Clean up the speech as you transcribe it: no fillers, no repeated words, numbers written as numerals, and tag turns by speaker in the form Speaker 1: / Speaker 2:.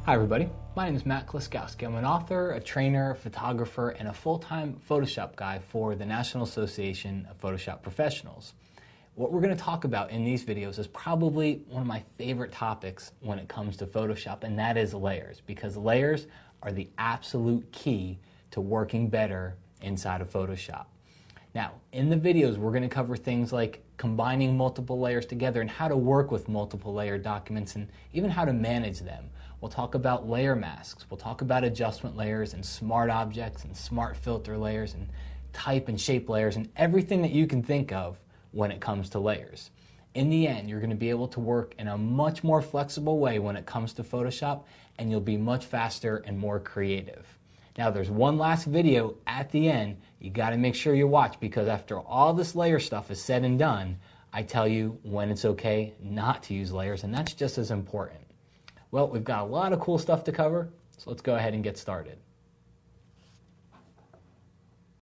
Speaker 1: Hi everybody, my name is Matt Kliskowski. I'm an author, a trainer, a photographer, and a full-time Photoshop guy for the National Association of Photoshop Professionals. What we're going to talk about in these videos is probably one of my favorite topics when it comes to Photoshop, and that is layers, because layers are the absolute key to working better inside of Photoshop. Now, in the videos, we're going to cover things like combining multiple layers together and how to work with multiple layer documents and even how to manage them. We'll talk about layer masks. We'll talk about adjustment layers and smart objects and smart filter layers and type and shape layers and everything that you can think of when it comes to layers. In the end, you're going to be able to work in a much more flexible way when it comes to Photoshop, and you'll be much faster and more creative. Now, there's one last video at the end you got to make sure you watch, because after all this layer stuff is said and done, I tell you when it's okay not to use layers, and that's just as important. Well, we've got a lot of cool stuff to cover, so let's go ahead and get started.